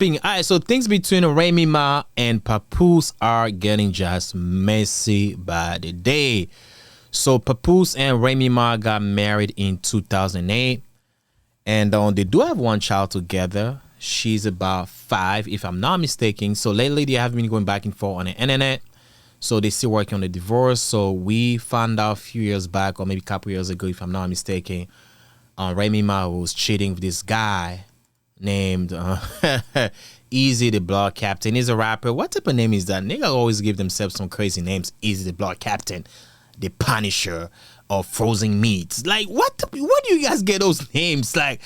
Alright, so things between Remy Ma and Papoose are getting just messy by the day. So Papoose and Remy Ma got married in 2008, and they do have one child together. She's about 5, if I'm not mistaken. So lately they have been going back and forth on the internet. So they still working on the divorce. So we found out a few years back, or maybe a couple years ago, if I'm not mistaken, Remy Ma was cheating with this guy named Easy the Blood Captain. He's a rapper. What type of name is that? Nigga always give themselves some crazy names. Easy the Blood Captain, the Punisher, or Frozen Meats. Like, what do you guys get those names? Like,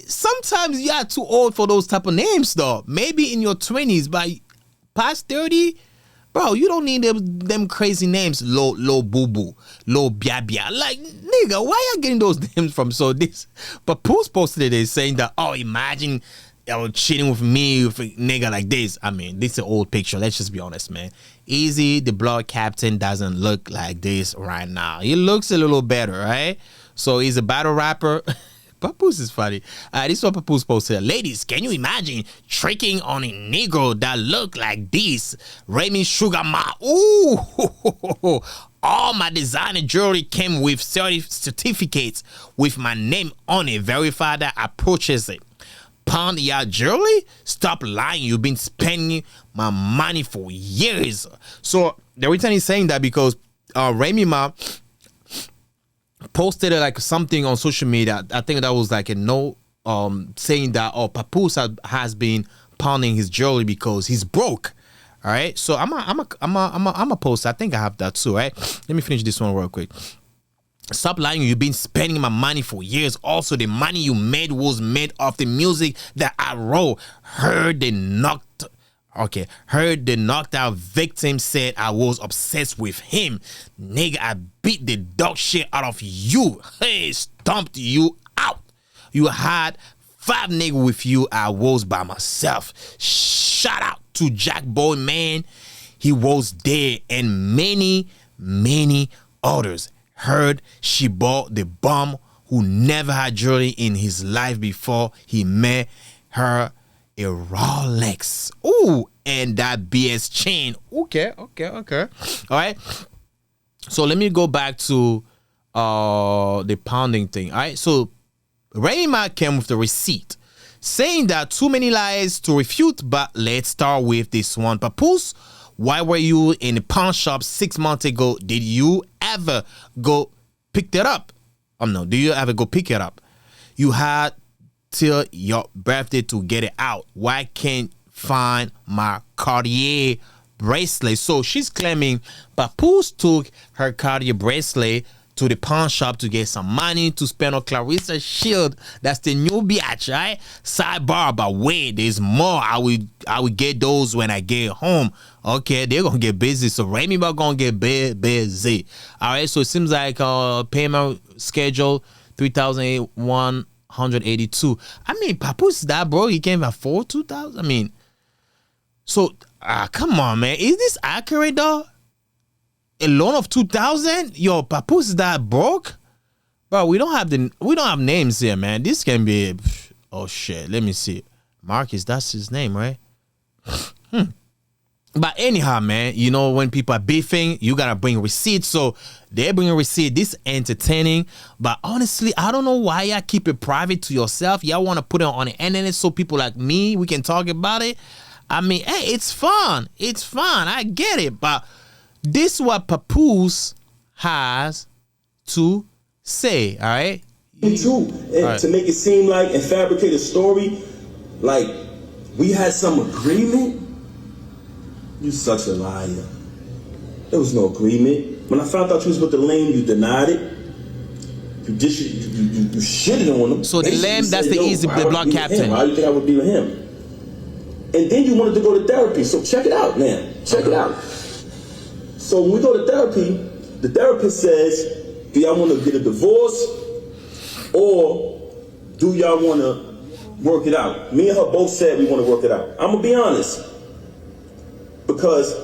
sometimes you are too old for those type of names, though. Maybe in your 20s, but past 30, bro, you don't need them crazy names. Low boo boo, low bia bia. Like, nigga, why you getting those names from? So this, but Pools posted it saying that, oh, imagine cheating with me with a nigga like this. I mean, this is an old picture. Let's just be honest, man. Easy, the Blood Captain, doesn't look like this right now. He looks a little better, right? So he's a battle rapper. Papoose is funny. This is what Papoose posted. Ladies, can you imagine tricking on a Negro that look like this? Remy Sugar Ma. Ooh. All my designer jewelry came with certificates with my name on it. Verify that I purchased it. Pound your jewelry? Stop lying. You've been spending my money for years. So the reason he's saying that because Remy Ma posted like something on social media. I think that was like a note saying that Papoose has been pounding his jewelry because he's broke. All right. So I'm a post. I think I have that too. Right. Let me finish this one real quick. Stop lying. You've been spending my money for years. Also, the money you made was made off the music that I wrote. Heard the knocked out victim said I was obsessed with him. Nigga, I beat the dog shit out of you. Hey, stomped you out. You had 5 niggas with you. I was by myself. Shout out to Jack Boy, man. He was there, and many others. Heard she bought the bum who never had jewelry in his life before he met her a Rolex. Ooh, and that BS chain. Okay. All right. So let me go back to the pounding thing. All right. So Remy Ma came with the receipt saying that too many lies to refute, but let's start with this one. Papoose, why were you in the pawn shop 6 months ago? Did you ever go pick it up? No. Do you ever go pick it up? You had till your birthday to get it out. Why can't find my Cartier bracelet? So she's claiming Papoose took her Cartier bracelet to the pawn shop to get some money to spend on Clarissa Shield. That's the new bitch, right? Sidebar, but wait, there's more. I will get those when I get home. Okay, they're gonna get busy. So Remy Ma gonna get busy. All right, so it seems like payment schedule 3,182. I mean, Papoose that bro, he can't afford 2,000. I mean, so come on, man, is this accurate though? A loan of 2,000? Yo, Papoose is that broke? Bro, we don't have names here, man. This can be, oh shit, let me see. Marcus, that's his name, right? But anyhow, man, you know, when people are beefing, you gotta bring receipts. So they bring a receipt. This is entertaining, but honestly, I don't know why y'all keep it private to yourself. Y'all want to put it on the internet so people like me, we can talk about it. I mean, hey, it's fun. I get it, but this is what Papoose has to say, all right? Too, and right. To make it seem like and fabricate a story like we had some agreement. You such a liar. There was no agreement. When I found out you was with the lame, you denied it. You shitted on him. So the lame, that's the Easy the Blood Captain. Why do you think I would be with him? And then you wanted to go to therapy. So check it out, man. Check it out. So when we go to therapy, the therapist says, do y'all want to get a divorce or do y'all want to work it out? Me and her both said we want to work it out. I'm going to be honest. Because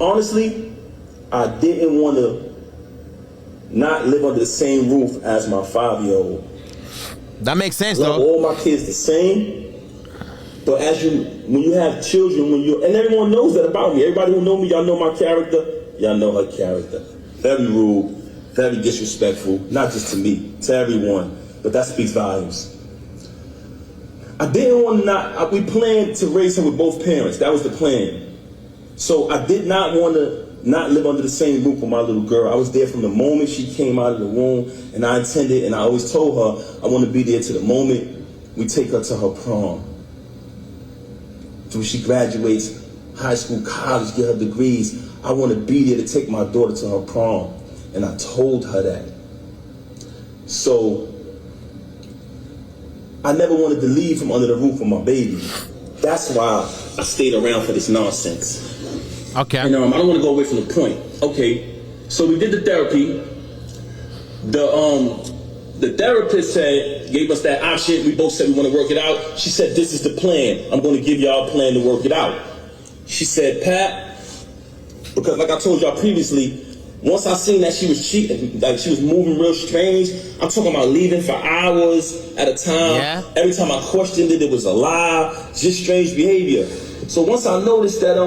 honestly, I didn't want to not live under the same roof as my 5-year-old. That makes sense, though. All my kids the same. But when you have children, and everyone knows that about me. Everybody who know me, y'all know my character. Y'all know her character. Very rude, very disrespectful, not just to me, to everyone. But that speaks volumes. I didn't want to we planned to raise her with both parents. That was the plan. So I did not want to not live under the same roof with my little girl. I was there from the moment she came out of the womb, and I intended, and I always told her, I want to be there to the moment we take her to her prom. Till she graduates high school, college, get her degrees. I want to be there to take my daughter to her prom. And I told her that. So I never wanted to leave from under the roof with my baby. That's why I stayed around for this nonsense. Okay. And I don't want to go away from the point. Okay, so we did the therapy. The therapist gave us that option. We both said we want to work it out. She said, this is the plan. I'm going to give y'all a plan to work it out. She said, Pat, because like I told y'all previously, once I seen that she was cheating, like she was moving real strange, I'm talking about leaving for hours at a time. Yeah. Every time I questioned it, it was a lie, just strange behavior. So once I noticed that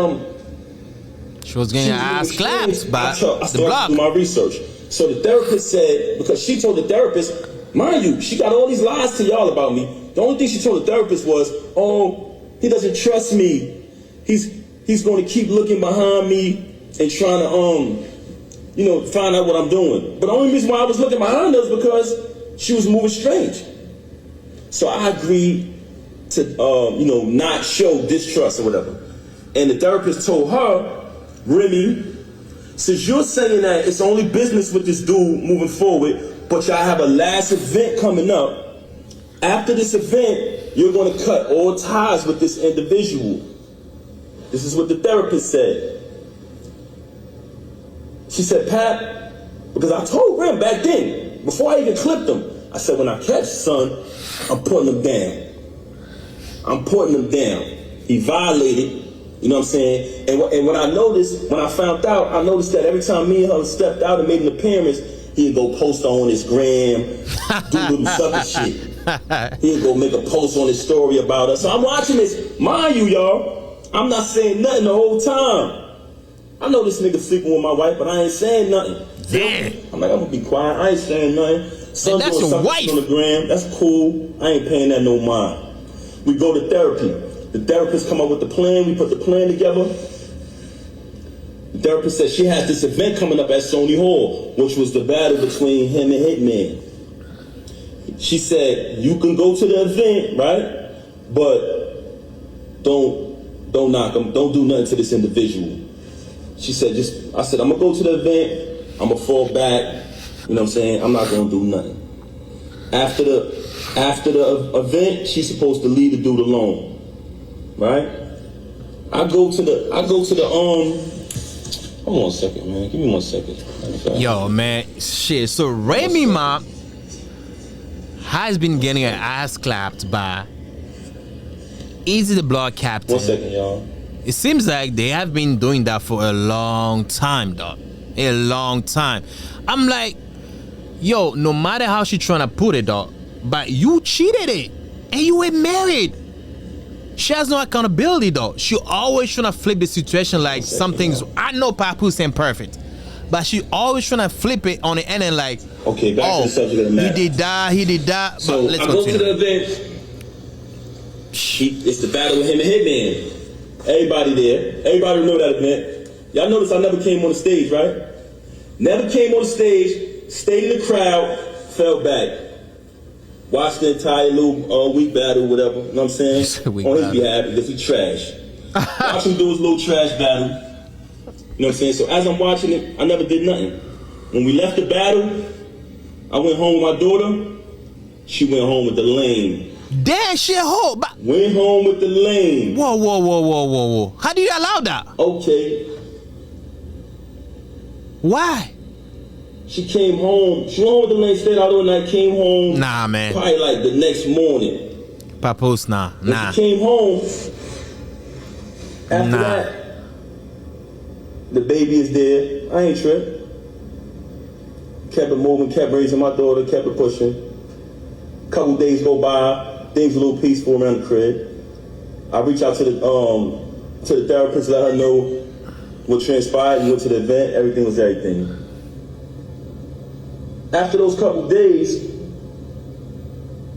she was getting her ass clapped by I the started block. to do my research. So the therapist said, because she told the therapist, mind you, she got all these lies to y'all about me. The only thing she told the therapist was, oh, he doesn't trust me. He's going to keep looking behind me and trying to find out what I'm doing. But the only reason why I was looking behind her is because she was moving strange. So I agreed to not show distrust or whatever. And the therapist told her, Remy, since you're saying that it's only business with this dude moving forward, but y'all have a last event coming up, after this event, you're going to cut all ties with this individual. This is what the therapist said. She said, Pat, because I told Rem back then, before I even clipped him, I said, when I catch son, I'm putting him down. I'm putting him down. He violated. You know what I'm saying? And what I noticed, when I found out, I noticed that every time me and her stepped out and made an appearance, he'd go post on his gram, do little sucker shit. He'd go make a post on his story about us. So I'm watching this. Mind you, y'all, I'm not saying nothing the whole time. I know this nigga sleeping with my wife, but I ain't saying nothing. Damn. I'm like, I'm gonna be quiet. I ain't saying nothing. Son that's doing your something wife. on the gram. That's cool. I ain't paying that no mind. We go to therapy. The therapist come up with the plan. We put the plan together. The therapist said she has this event coming up at Sony Hall, which was the battle between him and Hitman. She said, you can go to the event, right? But don't knock him. Don't do nothing to this individual. She said, I said, I'm gonna go to the event. I'm gonna fall back. You know what I'm saying? I'm not gonna do nothing. After the event, she's supposed to leave the dude alone. Right? I go to the hold on a second, man. Give me 1 second. Yo, man, shit. So Remy Ma has been getting her ass clapped by Easy the Block Captain. 1 second, y'all. It seems like they have been doing that for a long time, dog. A long time. I'm like, yo, no matter how she trying to put it, dog, but you cheated it and you were married. She has no accountability, though. She always trying to flip the situation like something's. I know Papoose ain't perfect, but she always trying to flip it on the end and like, okay, back to the subject of the matter. He did that. So but let's I go continue. to the event. It's the battle with him and Hitman. Everybody there. Everybody know that event. Y'all notice I never came on the stage, right? Never came on the stage. Stayed in the crowd. Fell back. Watched the entire little week battle, whatever. You know what I'm saying? On his behalf, because he trash. Watch him do his little trash battle. You know what I'm saying? So as I'm watching it, I never did nothing. When we left the battle, I went home with my daughter. She went home with the lame. Damn shit, ho! Went home with the lame. Whoa! How do you allow that? Okay. Why? She came home. She went home with the lame, stayed out all night, came home. Nah, man. Probably like the next morning. Papoose, nah. When she came home, after that, the baby is there. I ain't tripped. Kept it moving, kept raising my daughter, kept it pushing. Couple days go by, things a little peaceful around the crib. I reach out to the therapist, let her know what transpired. We went to the event. Everything was everything. After those couple days,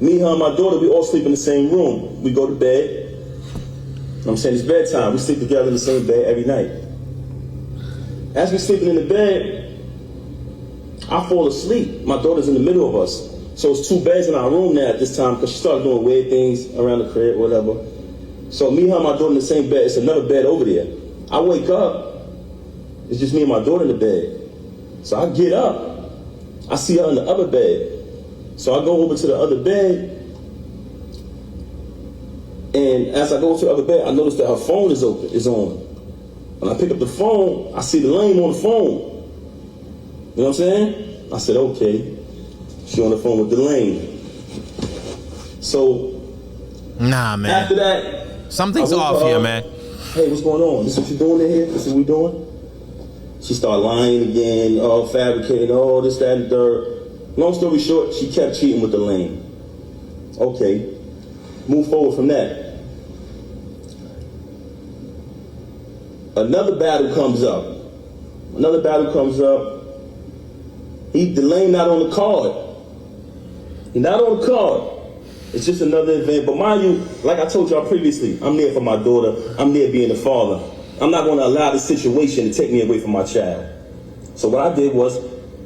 me, her, and my daughter, we all sleep in the same room. We go to bed. I'm saying it's bedtime. We sleep together in the same bed every night. As we're sleeping in the bed, I fall asleep. My daughter's in the middle of us. So it's 2 beds in our room now at this time because she started doing weird things around the crib, whatever. So me, her, and my daughter in the same bed. It's another bed over there. I wake up. It's just me and my daughter in the bed. So I get up. I see her in the other bed. So I go over to the other bed. And as I go to the other bed, I notice that her phone is on. When I pick up the phone, I see the lame on the phone. You know what I'm saying? I said, okay. She on the phone with the lame. So, nah, man. After that, something's off here, man. Hey, what's going on? This is what you doing in here? This is what we doing? She started lying again, fabricating, this, that, and the third. Long story short, she kept cheating with the lame. Okay. Move forward from that. Another battle comes up. The lane not on the card. He's not on the card. It's just another event. But mind you, like I told y'all previously, I'm there for my daughter. I'm there being a father. I'm not going to allow this situation to take me away from my child. So what I did was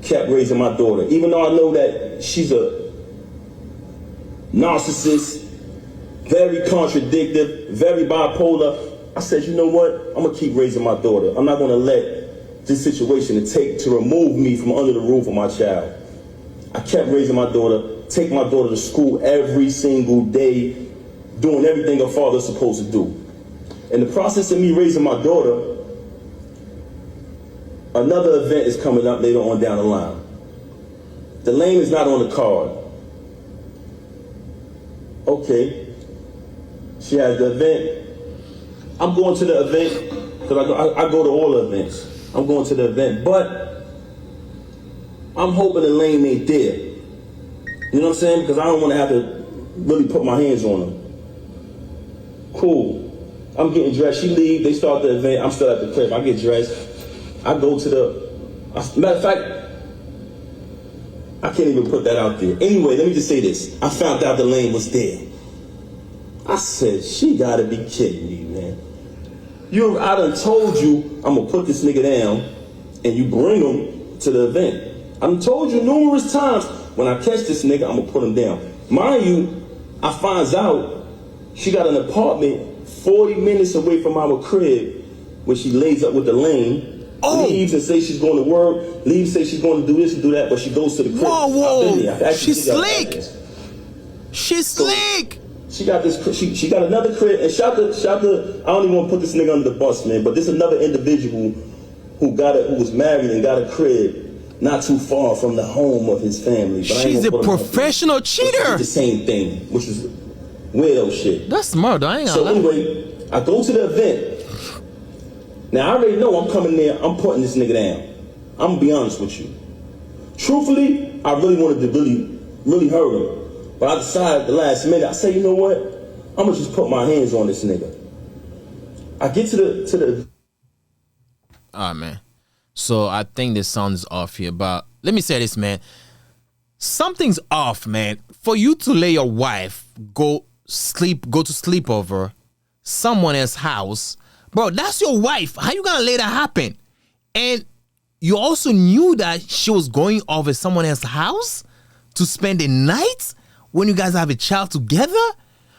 kept raising my daughter. Even though I know that she's a narcissist, very contradictory, very bipolar, I said, you know what? I'm going to keep raising my daughter. I'm not going to let this situation to remove me from under the roof of my child. I kept raising my daughter, take my daughter to school every single day, doing everything a father's supposed to do. In the process of me raising my daughter, another event is coming up later on down the line. The lane is not on the card. Okay. She has the event. I'm going to the event because I go to all the events. I'm going to the event, but I'm hoping the lane ain't there. You know what I'm saying? Because I don't want to have to really put my hands on them. Cool. I'm getting dressed. She leaves. They start the event. I'm still at the crib. I get dressed. I go to matter of fact, I can't even put that out there. Anyway, let me just say this. I found out the lane was there. I said, she gotta be kidding me, man. I done told you I'm gonna put this nigga down and you bring him to the event. I done told you numerous times, when I catch this nigga, I'm gonna put him down. Mind you, I finds out she got an apartment 40 minutes away from our crib where she lays up with the lane. Leaves and says she's going to work, leaves, say she's going to do this and do that, but she goes to the crib. Whoa. She's slick. She's slick. She got this. She got another crib, and shout to. I don't even want to put this nigga under the bus, man. But this another individual who was married and got a crib not too far from the home of his family. But she's a professional cheater. The same thing, which is weirdo shit. That's murder. I ain't gonna lie. Anyway, I go to the event. Now I already know I'm coming there. I'm putting this nigga down. I'm gonna be honest with you. Truthfully, I really wanted to really hurt him. But I decided at the last minute, I said, you know what? I'm gonna just put my hands on this nigga. I get to the all right, man. So I think this sounds off here, but let me say this, man. Something's off, man. For you to let your wife go to sleep over someone else's house, bro, that's your wife. How you gonna let that happen? And you also knew that she was going over someone else's house to spend the night when you guys have a child together?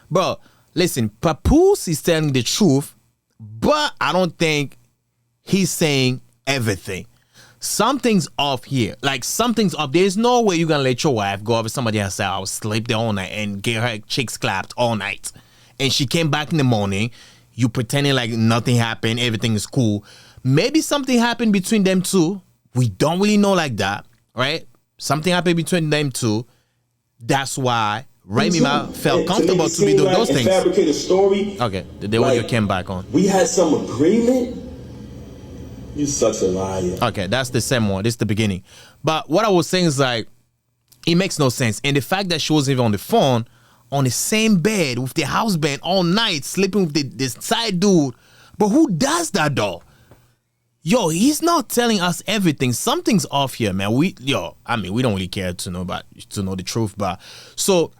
Bro, listen, Papoose is telling the truth, but I don't think he's saying everything. Something's off here. Like, something's off. There's no way you're gonna let your wife go over somebody else's house, sleep there all night, and get her cheeks clapped all night. And she came back in the morning, you pretending like nothing happened, everything is cool. Maybe something happened between them two. We don't really know like that, right? Something happened between them two. That's why Remy Ma felt comfortable to be doing those things. Fabricate a story. Okay, the one you came back on. We had some agreement. You such a liar. Okay, that's the same one. This is the beginning. But what I was saying is like, it makes no sense. And the fact that she wasn't even on the phone on the same bed with the husband all night, sleeping with the side dude. But who does that though? Yo, he's not telling us everything. Something's off here, man. We don't really care to know the truth, but so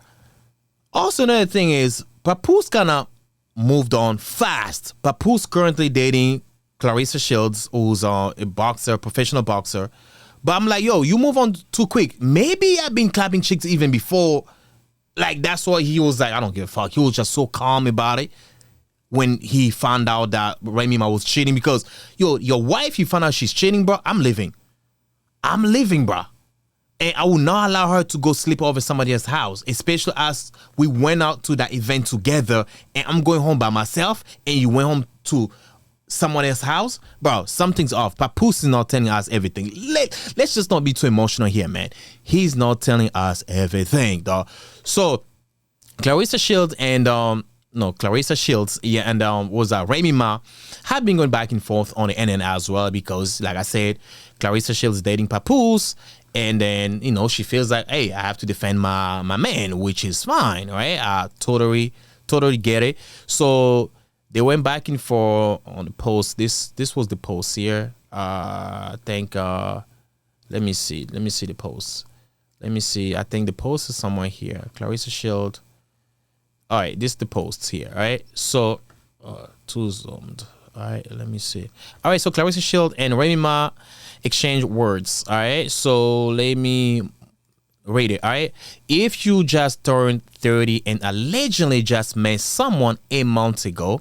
also another thing is Papoose kinda moved on fast. Papoose currently dating Clarissa Shields, who's a boxer, professional boxer. But I'm like, yo, you move on too quick. Maybe I've been clapping chicks even before. Like, that's why he was like, I don't give a fuck. He was just so calm about it when he found out that Remy Ma was cheating. Because, yo, your wife, you found out she's cheating, bro. I'm leaving, bro. And I will not allow her to go sleep over somebody else's house, especially as we went out to that event together and I'm going home by myself and you went home to someone else's house. Bro, something's off. Papoose is not telling us everything. Let's just not be too emotional here, man. He's not telling us everything, dog. So, Clarissa Shields and, Remy Ma have been going back and forth on the internet as well because, like I said, Clarissa Shields is dating Papoose. And then, she feels like, hey, I have to defend my man, which is fine, right? I totally get it. So they went back and forth on the post. This was the post here. I think, let me see the post. Let me see. I think the post is somewhere here. Clarissa Shield. All right, this is the post here, all right? So, too zoomed. All right, let me see. All right, so Clarissa Shield and Remy Ma exchange words. All right, so let me read it. All right, if you just turned 30 and allegedly just met someone a month ago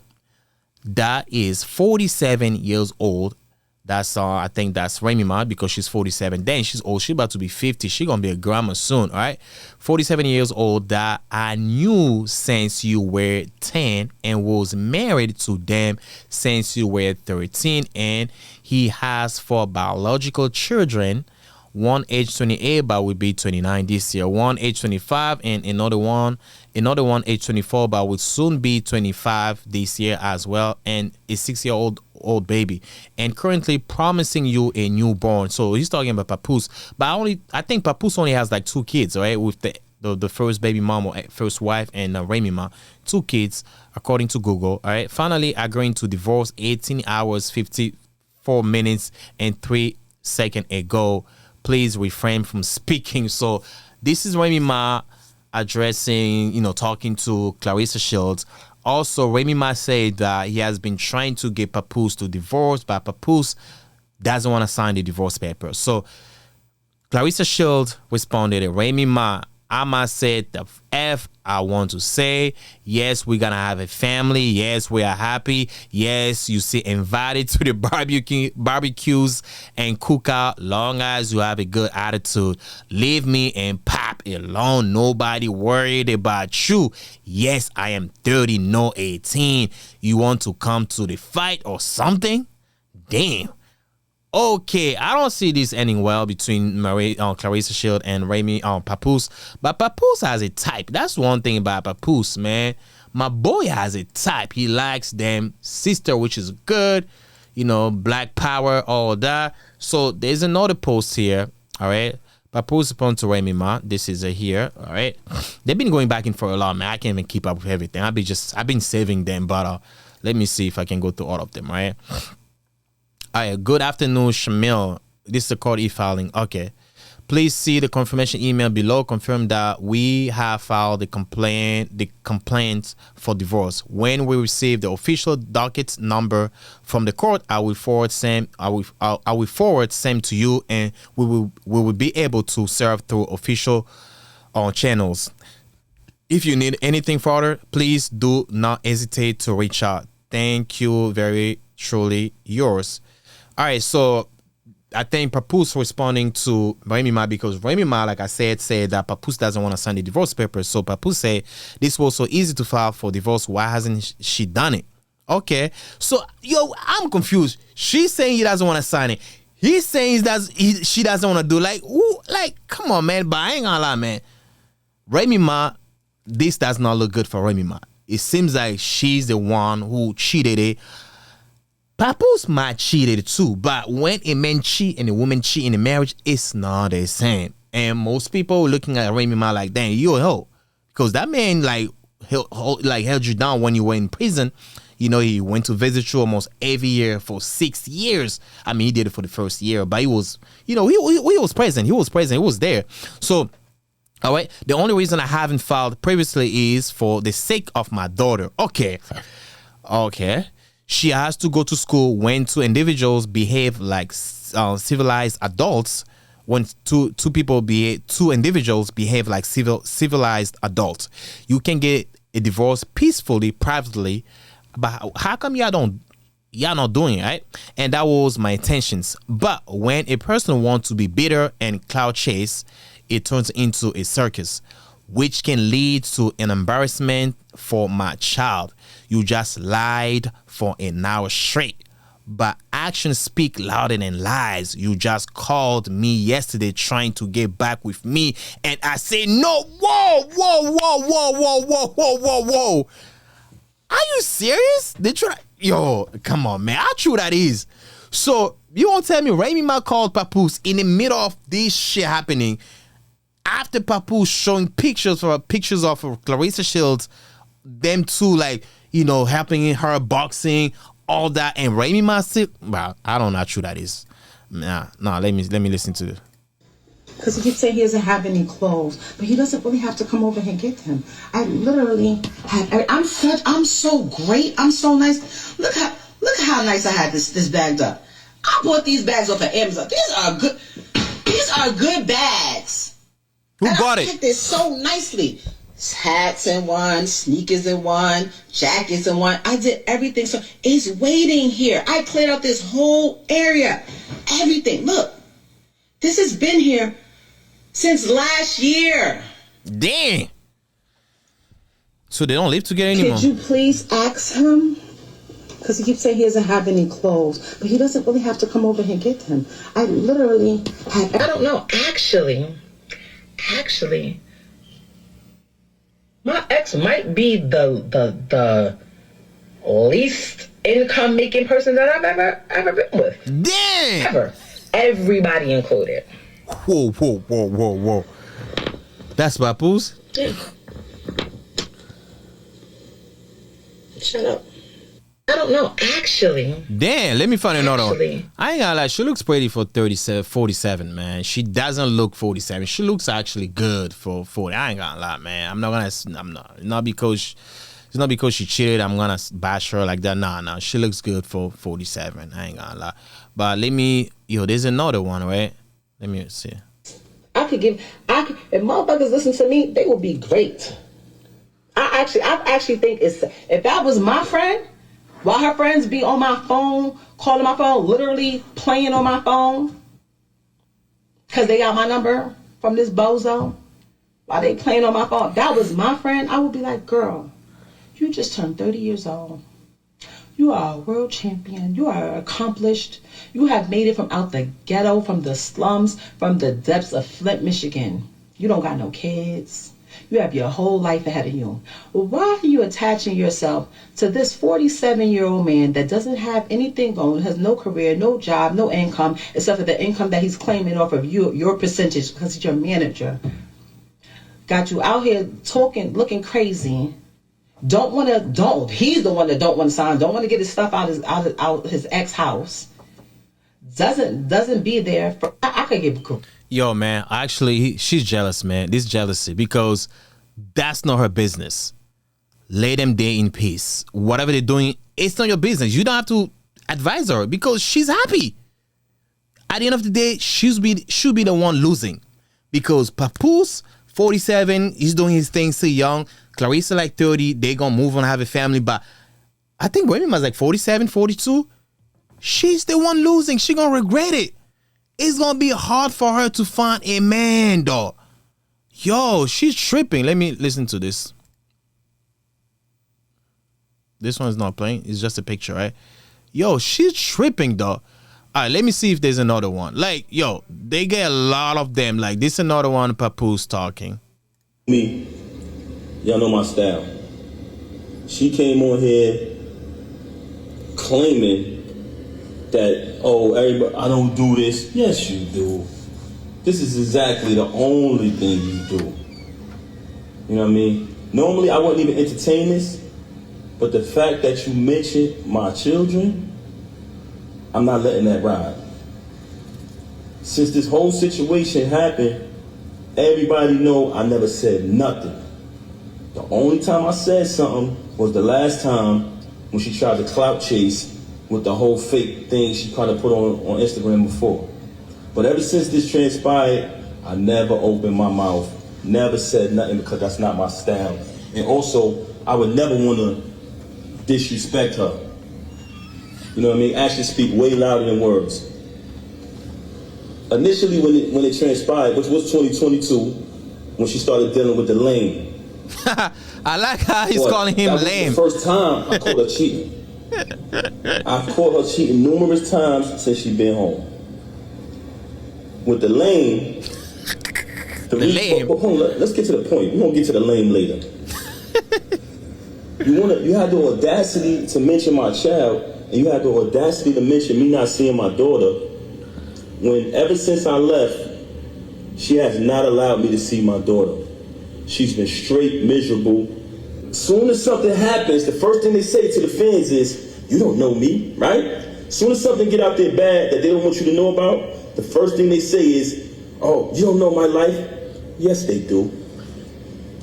that is 47 years old, that's I think that's Remy Ma because she's 47. Then she's old. She's about to be 50. She's gonna be a grandma soon. All right, 47 years old that I knew since you were 10 and was married to them since you were 13, and he has 4 biological children. One age 28 but will be 29 this year. One age 25 and another one age 24 but will soon be 25 this year as well, and a 6-year-old baby, and currently promising you a newborn. So he's talking about Papoose, but I think Papoose only has like 2 kids, right? With the first baby mom or first wife and Remy Ma, 2 kids according to Google. All right, finally agreeing to divorce 18 hours 54 minutes and 3 seconds ago. Please refrain from speaking. So this is Remy Ma addressing, talking to Clarissa Shields. Also, Remy Ma said that he has been trying to get Papoose to divorce, but Papoose doesn't want to sign the divorce papers. So Clarissa Shields responded, Remy Ma, I must say the F I want to say. Yes, we're gonna have a family. Yes, we are happy. Yes, you see invited to the barbecues and cook out long as you have a good attitude. Leave me and Pop alone. Nobody worried about you. Yes, I am 30, no 18. You want to come to the fight or something? Damn. Okay, I don't see this ending well between Clarissa Shield and Remy Papoose, but Papoose has a type. That's one thing about Papoose, man. My boy has a type. He likes them sister, which is good, black power, all that. So there's another post here, all right. Papoose upon to Remy Ma. This is here, all right. They've been going back and forth a lot, man. I can't even keep up with everything. I've been saving them, but let me see if I can go through all of them, right? All right, good afternoon, Shamil. This is the court e-filing. Okay. Please see the confirmation email below. Confirm that we have filed the complaint for divorce. When we receive the official docket number from the court, I will forward same to you, and we will be able to serve through official channels. If you need anything further, please do not hesitate to reach out. Thank you, very truly yours. All right, so I think Papoose responding to Remy Ma because Remy Ma, like I said that Papoose doesn't want to sign the divorce papers. So Papoose said this was so easy to file for divorce. Why hasn't she done it? Okay, so I'm confused. She's saying he doesn't want to sign it. He's saying she doesn't want to do it. Come on, man. But I ain't gonna lie, man. Remy Ma, this does not look good for Remy Ma. It seems like she's the one who cheated it. Papoose might cheated too, but when a man cheat and a woman cheat in a marriage, it's not the same. And most people looking at Remy Ma like, dang, you a hoe. because that man held you down when you were in prison. He went to visit you almost every year for 6 years. I mean, he did it for the first year, but he was, he was present. He was present. He was there. So, all right. The only reason I haven't filed previously is for the sake of my daughter. Okay. She has to go to school when two individuals behave like civilized adults. When two individuals behave like civilized adults, you can get a divorce peacefully, privately. But how come y'all not doing it, right? And that was my intentions. But when a person wants to be bitter and cloud chase, it turns into a circus, which can lead to an embarrassment for my child. You just lied for an hour straight, but actions speak louder than lies. You just called me yesterday trying to get back with me, and I say no. Whoa. Are you serious? Yo, come on, man. How true that is? So you won't tell me Remy Ma called Papoose in the middle of this shit happening after Papoose showing pictures of Clarissa Shields, them two helping her boxing, all that, and Remy Ma still. Well, I don't know how true that is. Nah. Let me listen to this. Because he keeps saying he doesn't have any clothes, but he doesn't really have to come over here and get them. I literally have. I'm so great. I'm so nice. Look how nice I had this bagged up. I bought these bags off of Amazon. These are good bags. Who bought it? I packed it so nicely. Hats in one, sneakers in one, jackets in one. I did everything. So it's waiting here. I cleared out this whole area. Everything. Look, this has been here since last year. Dang. So they don't live together anymore. Could you please ask him? Because he keeps saying he doesn't have any clothes, but he doesn't really have to come over here and get them. I literally have. I don't know. Actually, my ex might be the least income making person that I've ever been with. Damn. Ever. Everybody included. Whoa. That's Papoose? Yeah. Shut up. I don't know, actually. Damn, let me find another one. I ain't gonna lie, she looks pretty for 47, man. She doesn't look 47. She looks actually good for 40. I ain't gonna lie, man. It's not because she cheated, I'm gonna bash her like that. Nah. She looks good for 47. I ain't gonna lie. But there's another one, right? Let me see. If motherfuckers listen to me, they will be great. I actually think if that was my friend, while her friends be on my phone, calling my phone, literally playing on my phone, because they got my number from this bozo, while they playing on my phone, that was my friend, I would be like, girl, you just turned 30 years old. You are a world champion. You are accomplished. You have made it from out the ghetto, from the slums, from the depths of Flint, Michigan. You don't got no kids. You have your whole life ahead of you. Why are you attaching yourself to this 47-year-old man that doesn't have anything going, has no career, no job, no income, except for the income that he's claiming off of you, your percentage, because he's your manager? Got you out here talking, looking crazy. He's the one that don't want to sign, don't want to get his stuff out his ex house. Doesn't be there for. I could get. Yo, man, actually, she's jealous, man. This jealousy, because that's not her business. Let them day in peace. Whatever they're doing, it's not your business. You don't have to advise her because she's happy. At the end of the day, should be the one losing, because Papoose, 47, he's doing his thing, still young. Clarissa like 30, they gonna move on, have a family. But I think Remy Ma's like 47, 42. She's the one losing. She gonna regret it. It's gonna be hard for her to find a man, though. Yo, she's tripping. Let me listen to this. This one's not playing. It's just a picture, right? Yo, she's tripping, though. All right, let me see if there's another one. Like, yo, they get a lot of them. Like, this is another one, Papoose talking. Me, y'all know my style. She came on here claiming that, everybody, I don't do this. Yes, you do. This is exactly the only thing you do. You know what I mean? Normally I wouldn't even entertain this, but the fact that you mentioned my children, I'm not letting that ride. Since this whole situation happened, everybody know I never said nothing. The only time I said something was the last time when she tried to clout chase with the whole fake thing she kind of put on Instagram before. But ever since this transpired, I never opened my mouth, never said nothing because that's not my style. And also, I would never want to disrespect her. You know what I mean? Actions speak way louder than words. Initially, when it transpired, which was 2022, when she started dealing with the lame. I like how he's calling him lame. The first time I caught her cheating. I've caught her cheating numerous times since she been home. With the lame, let's get to the point. We're gonna get to the lame later. You had the audacity to mention my child, and you had the audacity to mention me not seeing my daughter. When ever since I left, she has not allowed me to see my daughter. She's been straight miserable. Soon as something happens, the first thing they say to the fans is, "You don't know me, right?" Soon as something get out there bad that they don't want you to know about, the first thing they say is, "Oh, you don't know my life?" Yes, they do.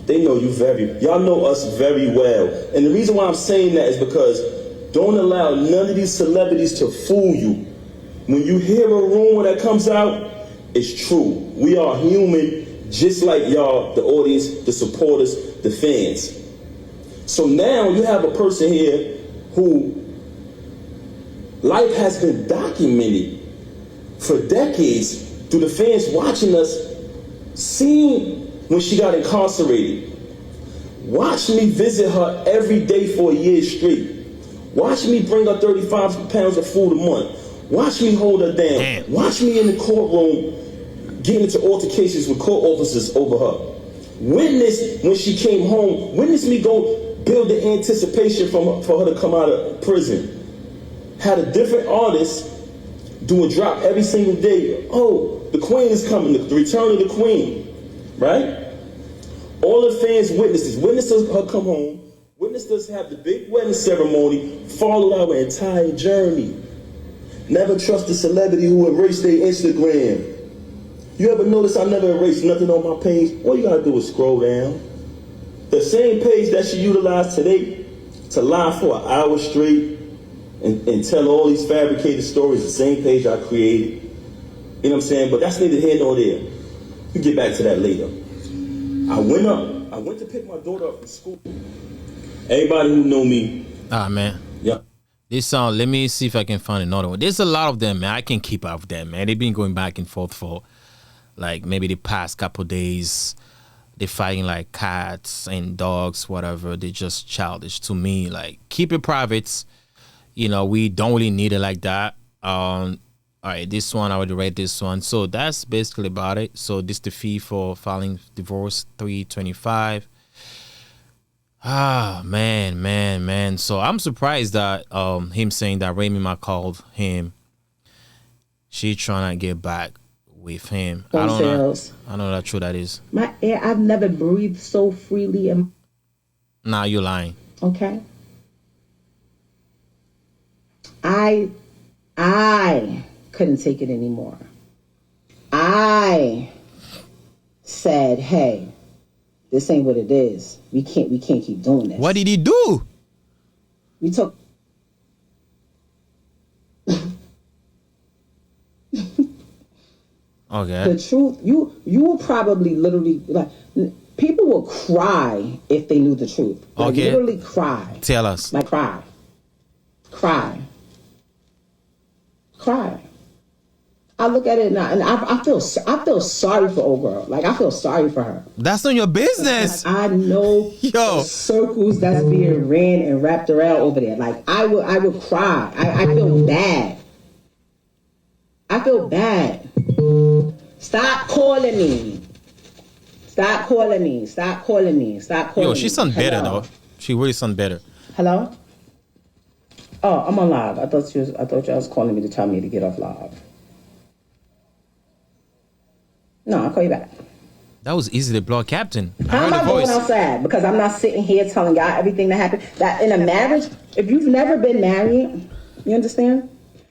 They know y'all know us very well. And the reason why I'm saying that is because don't allow none of these celebrities to fool you. When you hear a rumor that comes out, it's true. We are human, just like y'all, the audience, the supporters, the fans. So now you have a person here who life has been documented for decades through the fans watching us, seeing when she got incarcerated. Watch me visit her every day for a year straight. Watch me bring her 35 pounds of food a month. Watch me hold her down. Damn. Watch me in the courtroom getting into altercations with court officers over her. Witness when she came home. Witness me go build the anticipation for her to come out of prison. Had a different artist do a drop every single day. Oh, the queen is coming. The return of the queen. Right? All the fans witnessed her come home, witnessed us have the big wedding ceremony, followed our entire journey. Never trust a celebrity who erased their Instagram. You ever notice I never erased nothing on my page? All you gotta do is scroll down. The same page that she utilized today to lie for an hour straight and tell all these fabricated stories, the same page I created. You know what I'm saying? But that's neither here nor there. We'll get back to that later. I went to pick my daughter up from school. Everybody who know me. Ah, man. Yeah. This song, let me see if I can find another one. There's a lot of them, man. I can't keep up with them, man. They've been going back and forth for like maybe the past couple days. They're fighting like cats and dogs, whatever. They're just childish to me. Like, keep it private. You know, we don't really need it like that. All right, this one, I already read this one. So that's basically about it. So this the fee for filing divorce, $325. Ah, man. So I'm surprised that him saying that Remy Ma called him. She trying to get back with him. I don't know how true that is. My air, I've never breathed so freely. Nah, you're lying. Okay. I couldn't take it anymore. I said, "Hey, this ain't what it is. We can't keep doing this." What did he do? We took Okay. the truth. You will probably literally like people will cry if they knew the truth. Like, Okay. literally cry. Tell us. Like cry. I look at it now, and I feel sorry for old girl. Like, I feel sorry for her. That's not your business. Like, I know Yo. the circles that's being ran and wrapped around over there. Like, I would cry. I feel bad. Stop calling me. Yo, she sound better though. She really sound better. Hello? Oh, I'm on live. I thought you was calling me to tell me to get off live. No, I'll call you back. That was easy to blow, Captain. I How heard am the I going voice. outside? Because I'm not sitting here telling y'all everything that happened. That in a marriage, if you've never been married, you understand?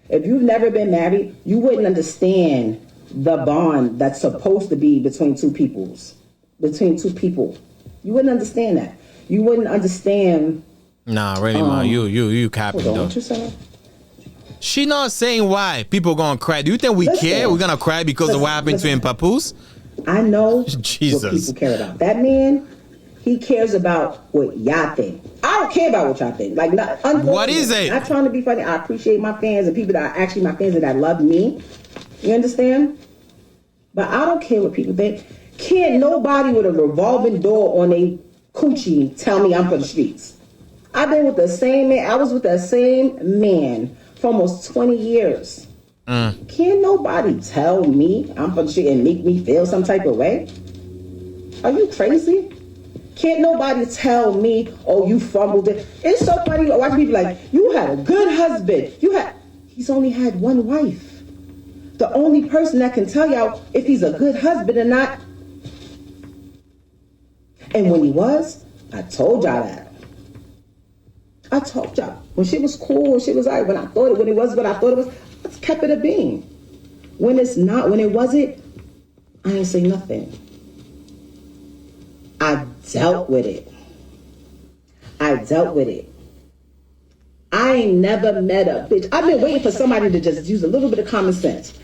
If you've never been married, you wouldn't understand the bond that's supposed to be between two people. You wouldn't understand that. You wouldn't understand. Nah, Remy Ma, you capping Hold on, though. what you saying? She not saying why people gonna cry. Do you think we Listen. care? We're gonna cry because of what happened to him, Papoose? I know Jesus. what people care about. That man, he cares about what y'all think. I don't care about what y'all think. Like, What is it? Not trying to be funny. I appreciate my fans and people that are actually my fans and that love me. You understand? But I don't care what people think. Can't nobody with a revolving door on a coochie tell me I'm for the streets. I've been with the same man. I was with the same man for almost 20 years. Can't nobody tell me I'm for the street and make me feel some type of way? Are you crazy? Can't nobody tell me, oh, you fumbled it. It's so funny watching people like, you had a good husband. He's only had one wife. The only person that can tell y'all if he's a good husband or not. And when he was, I told y'all that. I told y'all. When shit was cool, when shit was all right, when it was what I thought it was, I kept it a bean. When it's not, when it wasn't, I ain't say nothing. I dealt with it. I ain't never met a bitch. I've been waiting for somebody to just use a little bit of common sense.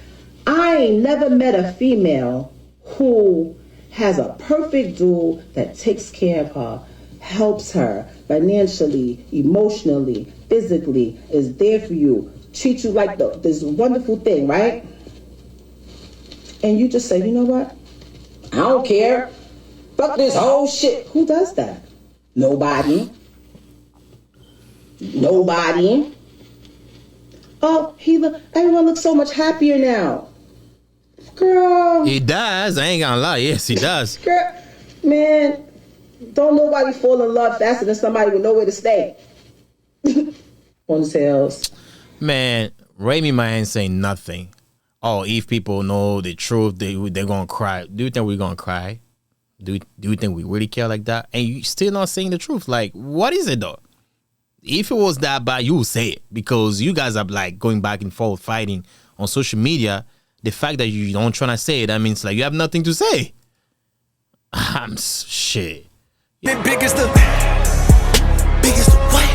I ain't never met a female who has a perfect dude that takes care of her, helps her financially, emotionally, physically, is there for you, treats you like this wonderful thing, right? And you just say, you know what? I don't care. Fuck this whole shit. Who does that? Nobody. Oh, everyone looks so much happier now. Girl. He does. I ain't gonna lie. Yes, he does. Girl, man, don't nobody fall in love faster than somebody with nowhere to stay. On the sales. Man, Remy Ma ain't saying nothing. Oh, if people know the truth, they're gonna cry. Do you think we're gonna cry? Do you think we really care like that? And you still not saying the truth. Like, what is it though? If it was that bad, you would say it, because you guys are like going back and forth fighting on social media. The fact that you don't try to say it, that means like you have nothing to say. I'm shit. Biggest the white.